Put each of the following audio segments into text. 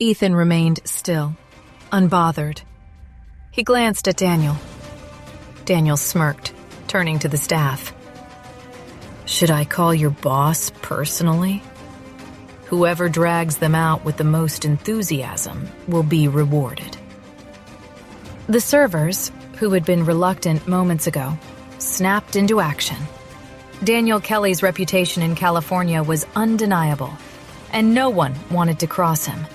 Ethan remained still, unbothered. He glanced at Daniel. Daniel smirked, turning to the staff. Should I call your boss personally? Whoever drags them out with the most enthusiasm will be rewarded. The servers, who had been reluctant moments ago, snapped into action. Daniel Kelly's reputation in California was undeniable, and no one wanted to cross him.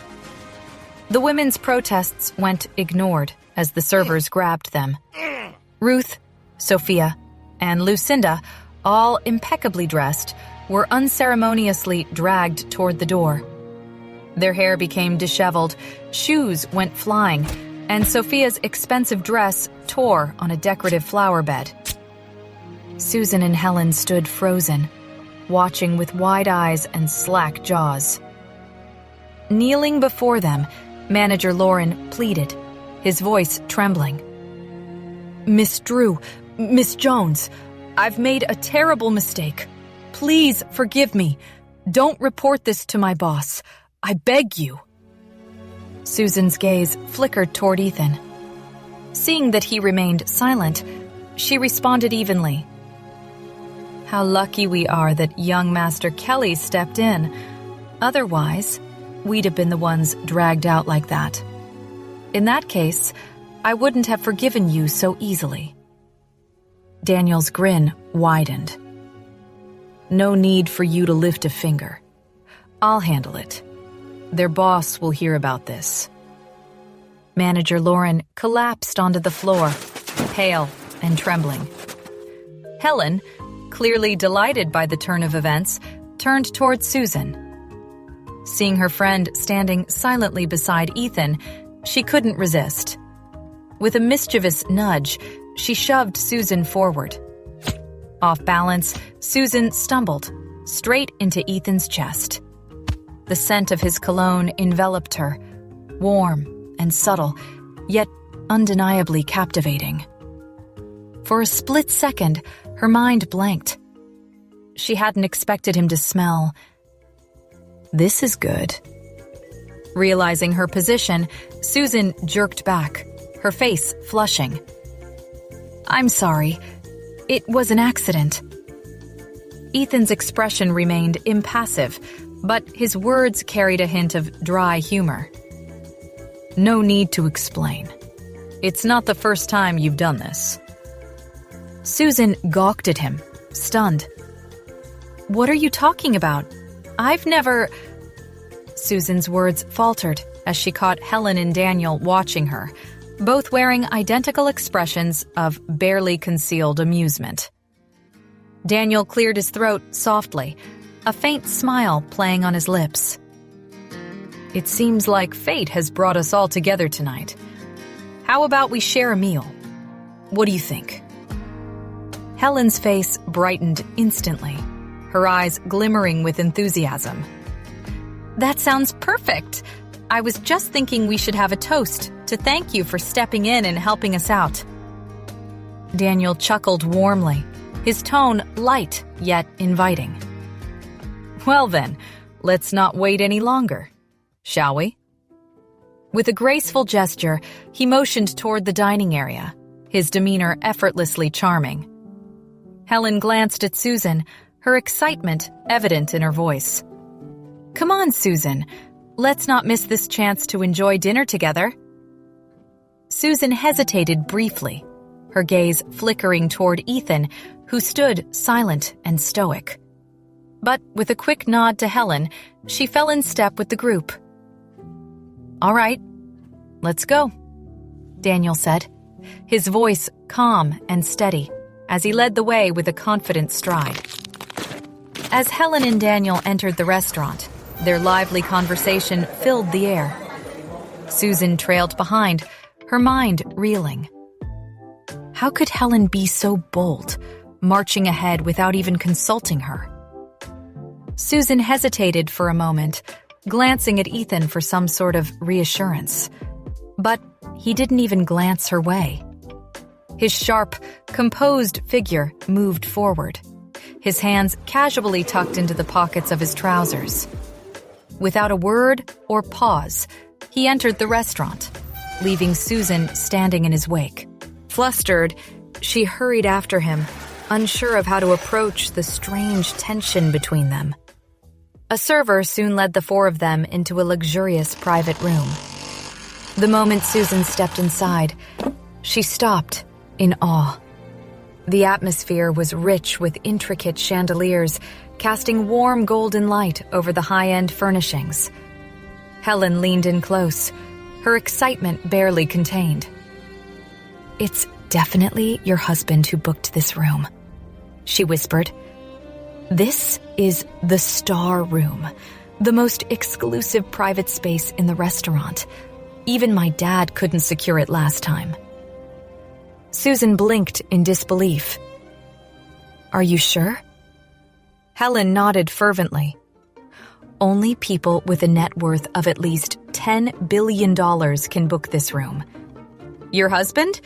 The women's protests went ignored as the servers grabbed them. Ruth, Sophia, and Lucinda, all impeccably dressed, were unceremoniously dragged toward the door. Their hair became disheveled, shoes went flying, and Sophia's expensive dress tore on a decorative flower bed. Susan and Helen stood frozen, watching with wide eyes and slack jaws. Kneeling before them, Manager Lauren pleaded, his voice trembling. Miss Drew, Miss Jones, I've made a terrible mistake. Please forgive me. Don't report this to my boss. I beg you. Susan's gaze flickered toward Ethan. Seeing that he remained silent, she responded evenly. How lucky we are that young Master Kelly stepped in. Otherwise, we'd have been the ones dragged out like that. In that case, I wouldn't have forgiven you so easily. Daniel's grin widened. No need for you to lift a finger. I'll handle it. Their boss will hear about this. Manager Lauren collapsed onto the floor, pale and trembling. Helen, clearly delighted by the turn of events, turned toward Susan. Seeing her friend standing silently beside Ethan, she couldn't resist. With a mischievous nudge, she shoved Susan forward. Off balance, Susan stumbled, straight into Ethan's chest. The scent of his cologne enveloped her, warm and subtle, yet undeniably captivating. For a split second, her mind blanked. She hadn't expected him to smell. This is good. Realizing her position, Susan jerked back, her face flushing. I'm sorry. It was an accident. Ethan's expression remained impassive, but his words carried a hint of dry humor. No need to explain. It's not the first time you've done this. Susan gawked at him, stunned. What are you talking about? I've never... Susan's words faltered as she caught Helen and Daniel watching her, both wearing identical expressions of barely concealed amusement. Daniel cleared his throat softly, a faint smile playing on his lips. It seems like fate has brought us all together tonight. How about we share a meal? What do you think? Helen's face brightened instantly, her eyes glimmering with enthusiasm. That sounds perfect. I was just thinking we should have a toast to thank you for stepping in and helping us out. Daniel chuckled warmly, his tone light yet inviting. Well then, let's not wait any longer, shall we? With a graceful gesture, he motioned toward the dining area, his demeanor effortlessly charming. Helen glanced at Susan, her excitement evident in her voice. Come on, Susan. Let's not miss this chance to enjoy dinner together. Susan hesitated briefly, her gaze flickering toward Ethan, who stood silent and stoic. But with a quick nod to Helen, she fell in step with the group. All right, let's go, Daniel said, his voice calm and steady as he led the way with a confident stride. As Helen and Daniel entered the restaurant, their lively conversation filled the air. Susan trailed behind, her mind reeling. How could Helen be so bold, marching ahead without even consulting her? Susan hesitated for a moment, glancing at Ethan for some sort of reassurance. But he didn't even glance her way. His sharp, composed figure moved forward, his hands casually tucked into the pockets of his trousers. Without a word or pause, He entered the restaurant, leaving Susan standing in his wake. Flustered, she hurried after him, unsure of how to approach the strange tension between them. A server soon led the four of them into a luxurious private room. The moment Susan stepped inside, she stopped in awe. The atmosphere was rich with intricate chandeliers, casting warm golden light over the high-end furnishings. Helen leaned in close, her excitement barely contained. "It's definitely your husband who booked this room," she whispered. "This is the Star Room, the most exclusive private space in the restaurant. Even my dad couldn't secure it last time." Susan blinked in disbelief. "Are you sure?" Helen nodded fervently. "Only people with a net worth of at least $10 billion can book this room." "Your husband?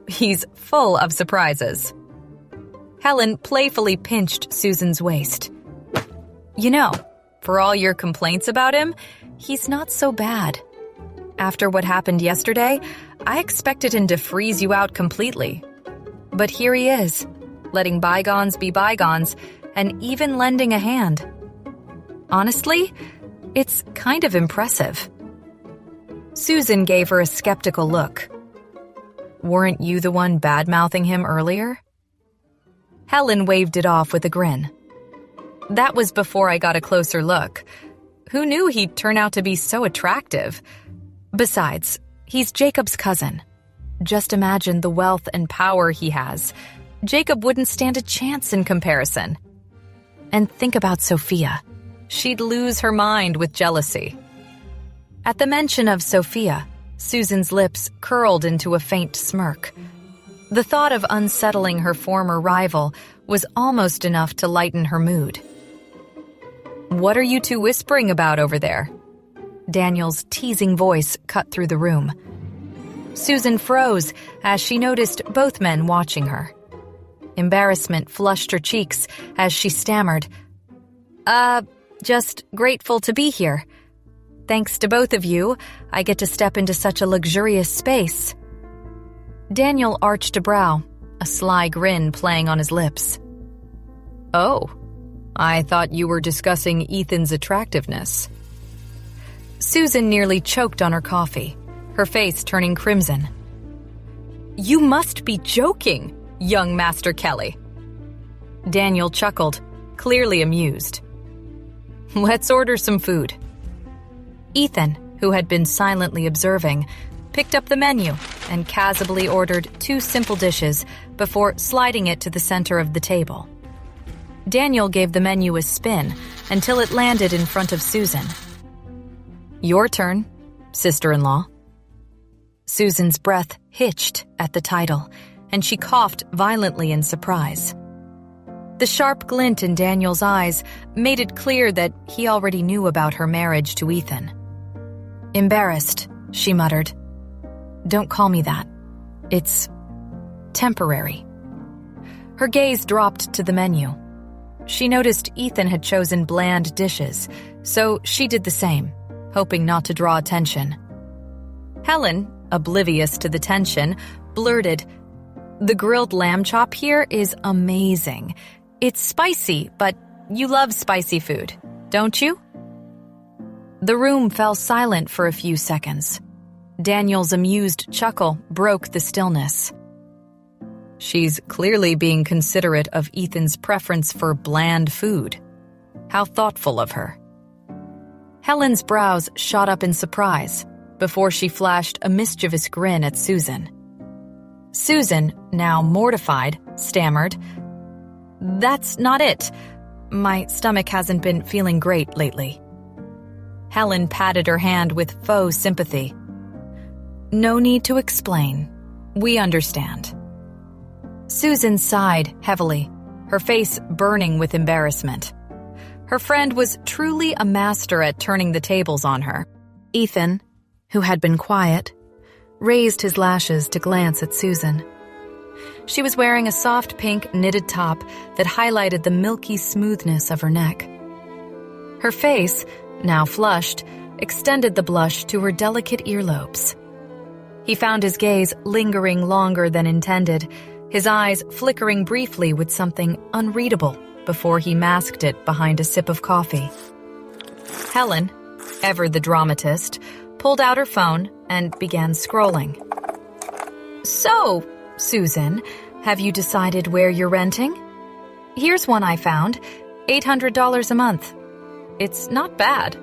He's full of surprises." Helen playfully pinched Susan's waist. "You know, for all your complaints about him, he's not so bad. After what happened yesterday, I expected him to freeze you out completely. But here he is, letting bygones be bygones and even lending a hand. Honestly, it's kind of impressive." Susan gave her a skeptical look. "Weren't you the one bad-mouthing him earlier?" Helen waved it off with a grin. "That was before I got a closer look. Who knew he'd turn out to be so attractive? Besides, he's Jacob's cousin. Just imagine the wealth and power he has. Jacob wouldn't stand a chance in comparison. And think about Sophia. She'd lose her mind with jealousy." At the mention of Sophia, Susan's lips curled into a faint smirk. The thought of unsettling her former rival was almost enough to lighten her mood. "What are you two whispering about over there?" Daniel's teasing voice cut through the room. Susan froze as she noticed both men watching her. Embarrassment flushed her cheeks as she stammered, Just grateful to be here. Thanks to both of you, I get to step into such a luxurious space." Daniel arched a brow, a sly grin playing on his lips. "Oh, I thought you were discussing Ethan's attractiveness." Susan nearly choked on her coffee, her face turning crimson. "You must be joking, young Master Kelly." Daniel chuckled, clearly amused. "Let's order some food." Ethan, who had been silently observing, picked up the menu and casually ordered 2 simple dishes before sliding it to the center of the table. Daniel gave the menu a spin until it landed in front of Susan. "Your turn, sister-in-law." Susan's breath hitched at the title, and she coughed violently in surprise. The sharp glint in Daniel's eyes made it clear that he already knew about her marriage to Ethan. Embarrassed, she muttered, "Don't call me that. It's temporary." Her gaze dropped to the menu. She noticed Ethan had chosen bland dishes, so she did the same, hoping not to draw attention. Helen, oblivious to the tension, blurted, "The grilled lamb chop here is amazing. It's spicy, but you love spicy food, don't you?" The room fell silent for a few seconds. Daniel's amused chuckle broke the stillness. "She's clearly being considerate of Ethan's preference for bland food. How thoughtful of her." Helen's brows shot up in surprise before she flashed a mischievous grin at Susan. Susan, now mortified, stammered, "That's not it. My stomach hasn't been feeling great lately." Helen patted her hand with faux sympathy. "No need to explain. We understand." Susan sighed heavily, her face burning with embarrassment. Her friend was truly a master at turning the tables on her. Ethan, who had been quiet, raised his lashes to glance at Susan. She was wearing a soft pink knitted top that highlighted the milky smoothness of her neck. Her face, now flushed, extended the blush to her delicate earlobes. He found his gaze lingering longer than intended, his eyes flickering briefly with something unreadable before he masked it behind a sip of coffee. Helen, ever the dramatist, pulled out her phone and began scrolling. "So, Susan, have you decided where you're renting? Here's one I found, $800 a month. It's not bad."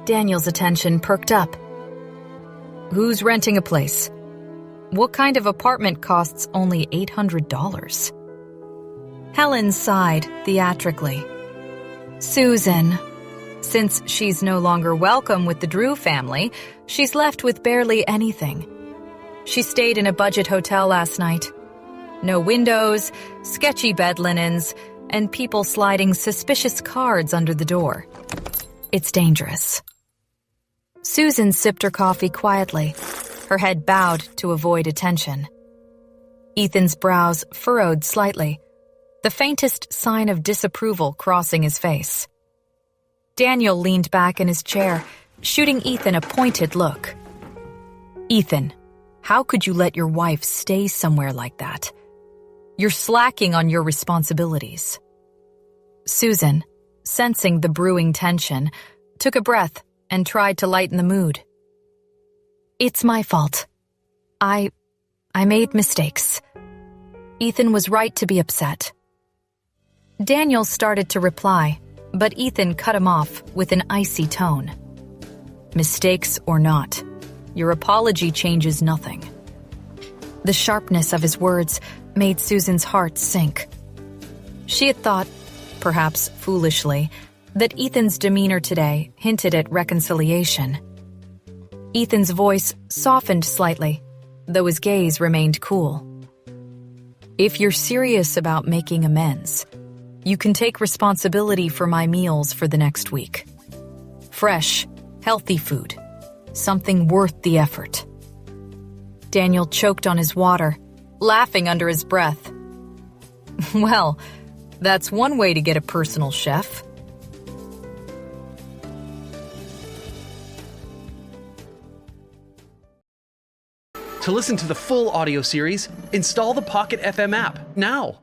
Daniel's attention perked up. "Who's renting a place? What kind of apartment costs only $800? Helen sighed theatrically. "Susan, since she's no longer welcome with the Drew family, she's left with barely anything. She stayed in a budget hotel last night. No windows, sketchy bed linens, and people sliding suspicious cards under the door. It's dangerous." Susan sipped her coffee quietly, her head bowed to avoid attention. Ethan's brows furrowed slightly, the faintest sign of disapproval crossing his face. Daniel leaned back in his chair, shooting Ethan a pointed look. "Ethan, how could you let your wife stay somewhere like that? You're slacking on your responsibilities." Susan, sensing the brewing tension, took a breath and tried to lighten the mood. "It's my fault. I made mistakes. Ethan was right to be upset." Daniel started to reply, but Ethan cut him off with an icy tone. "Mistakes or not, your apology changes nothing." The sharpness of his words made Susan's heart sink. She had thought, perhaps foolishly, that Ethan's demeanor today hinted at reconciliation. Ethan's voice softened slightly, though his gaze remained cool. "If you're serious about making amends, you can take responsibility for my meals for the next week. Fresh, healthy food. Something worth the effort." Daniel choked on his water, laughing under his breath. "Well, that's one way to get a personal chef." To listen to the full audio series, install the Pocket FM app now.